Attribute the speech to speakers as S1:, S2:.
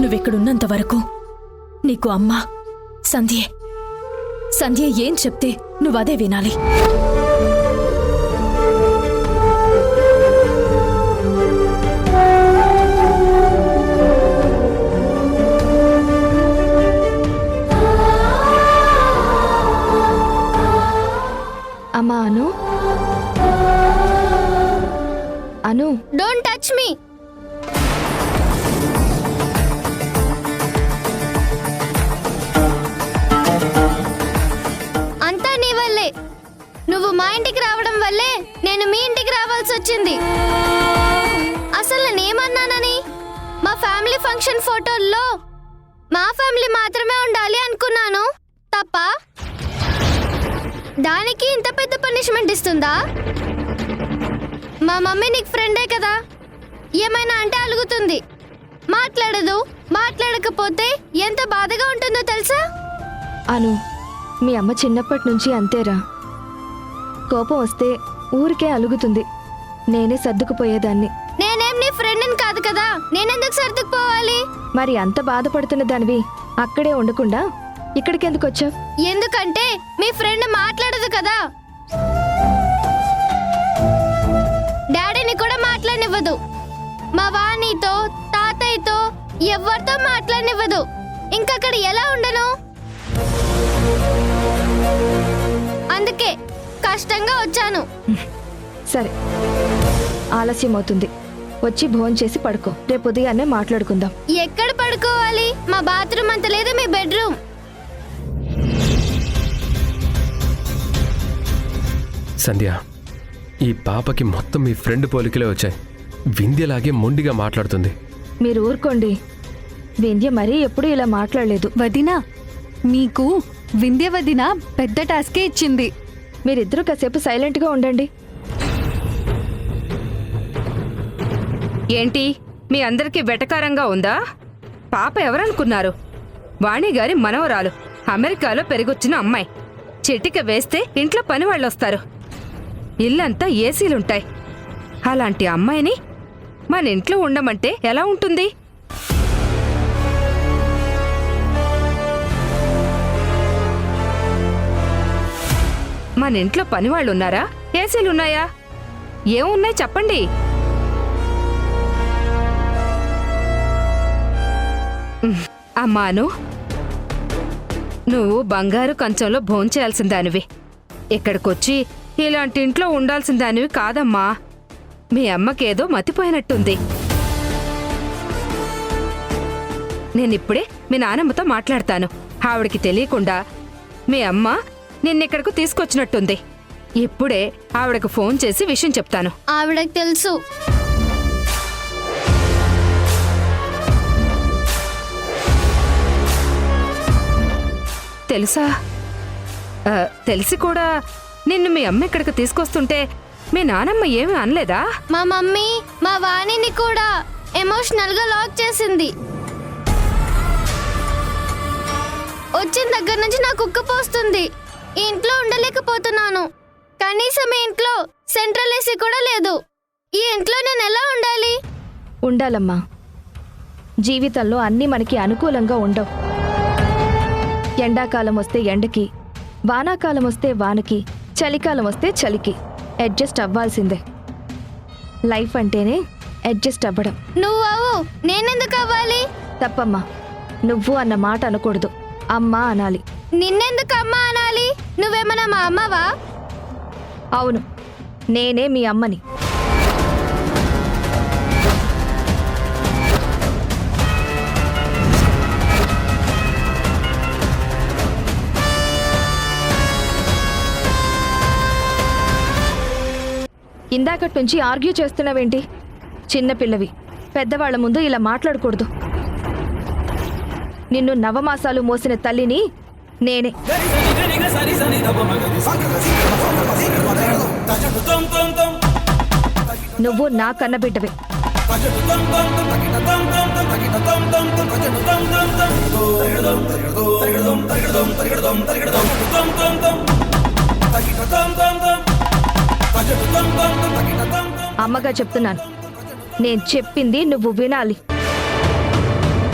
S1: నువ్విక్కడున్నంత వరకు నీకు అమ్మ సంధ్య ఏం చెప్తే నువ్వదే వినాలి.
S2: అమ్మా అను
S3: డోంట్ టచ్ మీ. అంతా నీ వల్లే. నువ్వు మా ఇంటికి రావడం వల్లే నేను మీ ఇంటికి రావాల్సి వచ్చింది. అసలు నేనేమన్నానని? మా ఫ్యామిలీ ఫంక్షన్ ఫోటోల్లో మా ఫ్యామిలీ మాత్రమే ఉండాలి అనుకున్నాను. తప్ప? దానికి ఇంత పెద్ద పనిష్మెంట్ ఇస్తుందా? మా మమ్మీ నీకు ఫ్రెండే కదా, ఏమైనా అంటే అలుగుతుంది, మాట్లాడదు. మాట్లాడకపోతే ఎంత బాధగా ఉంటుందో తెలుసా?
S2: అను, మీ అమ్మ చిన్నప్పటి నుంచి అంతేరా. కోపం వస్తే ఊరికే అలుగుతుంది. నేనే సర్దుకుపోయేదాన్ని.
S3: నేనేం నీ ఫ్రెండ్ని కాదు కదా, నేనెందుకు సర్దుకుపోవాలి?
S2: మరి అంత బాధపడుతున్న దానివి అక్కడే ఉండకుండా ఇక్కడికి ఎందుకు వచ్చావు?
S3: ఎందుకంటే మీ ఫ్రెండ్ మాట్లాడదు కదా. డాడీని కూడా మాట్లాడనివ్వదు. మా వాణితో తాతయ్యతో ఎవరితో మాట్లాడనివ్వదు. ఇంకక్కడ ఎలా ఉండను? అందుకే కష్టంగా వచ్చాను.
S2: సరే, ఆలస్యం అవుతుంది. వచ్చి భోంచేసి పడుకో. రేపు ఉదయాన్నే మాట్లాడుకుందాం.
S3: ఎక్కడ పడుకోవాలి? మా బాత్రూమ్ అంత లేదు, మీ బెడ్రూమ్.
S4: సంధ్య, ఈ పాపకి మొత్తం మీ ఫ్రెండ్ పోలికలే వచ్చాయి. వింధ్యలాగే మొండిగా మాట్లాడుతుంది.
S2: మీరు ఊరుకోండి. వింధ్య మరీ ఎప్పుడు ఇలా మాట్లాడలేదు.
S5: వదినా, మీకు వింధ్య వదిన పెద్ద టాస్కే ఇచ్చింది.
S2: మీరిద్దరూ కాసేపు సైలెంట్గా ఉండండి.
S6: ఏంటి, మీ అందరికీ వెటకారంగా ఉందా? పాప ఎవరనుకున్నారు? వాణిగారి మనవరాలు, అమెరికాలో పెరిగొచ్చిన అమ్మాయి. చిటిక వేస్తే ఇంట్లో పని వాళ్ళొస్తారు. ఇల్లంతా ఏసీలుంటాయి. అలాంటి అమ్మాయిని మన ఇంట్లో ఉండమంటే ఎలా ఉంటుంది? మన ఇంట్లో పనివాళ్ళున్నారా? ఏసీలున్నాయా? ఏమున్నాయి చెప్పండి. అమ్మాను, నువ్వు బంగారు కంచంలో భోంచేయాల్సిన దానివి. ఇక్కడికొచ్చి ఇలాంటి ఇంట్లో ఉండాల్సిన దానివి కాదమ్మా. మీ అమ్మకేదో మతిపోయినట్టుంది. నేనిప్పుడే మీ నానమ్మతో మాట్లాడతాను. ఆవిడకి తెలియకుండా మీ అమ్మ నిన్నిక్కడకు తీసుకొచ్చినట్టుంది. ఇప్పుడే ఆవిడకు ఫోన్ చేసి విషయం చెప్తాను.
S3: ఆవిడకి తెలుసు.
S6: తెలుసా? తెలిసి కూడా నిన్ను మీ అమ్మ ఇక్కడికి తీసుకొస్తుంటే మీ నానమ్మ ఏమీ అనలేదా?
S3: మా మమ్మీ మా వాణిని కూడా ఎమోషనల్ గా లాక్ చేసింది. వచ్చిన దగ్గర నుంచి నాకు ఉక్కపోస్తుంది. ఈ ఇంట్లో ఉండలేకపోతున్నాను. కనీసం ఈ ఇంట్లో సెంట్రల్ ఏసీ కూడా లేదు. ఈ ఇంట్లో నేను ఎలా ఉండాలి?
S2: ఉండాలమ్మా. జీవితంలో అన్నీ మనకి అనుకూలంగా ఉండవు. ఎండాకాలం వస్తే ఎండకి, వానాకాలం వస్తే వానకి, చలికాలం వస్తే చలికి అడ్జస్ట్ అవ్వాల్సిందే. లైఫ్ అంటేనే అడ్జస్ట్ అవ్వడం.
S3: నువ్వు అవ్వు, నేనెందుకు అవ్వాలి?
S2: తప్పమ్మా. నువ్వు అన్న మాట అనకూడదు, అమ్మా అనాలి.
S3: నిన్నెందుకు అమ్మా అనాలి? నువ్వేమన్నా మా అమ్మవా?
S2: అవును, నేనే మీ అమ్మని. ఇందాకటి నుంచి ఆర్గ్యూ చేస్తున్నావేంటి? చిన్నపిల్లవి. పెద్దవాళ్ల ముందు ఇలా మాట్లాడకూడదు. నిన్ను నవమాసాలు మోసిన తల్లిని నేనే. నువ్వు నా కన్నబిడ్డవే. అమ్మగా చెప్తున్నాను, నేను చెప్పింది నువ్వు వినాలి.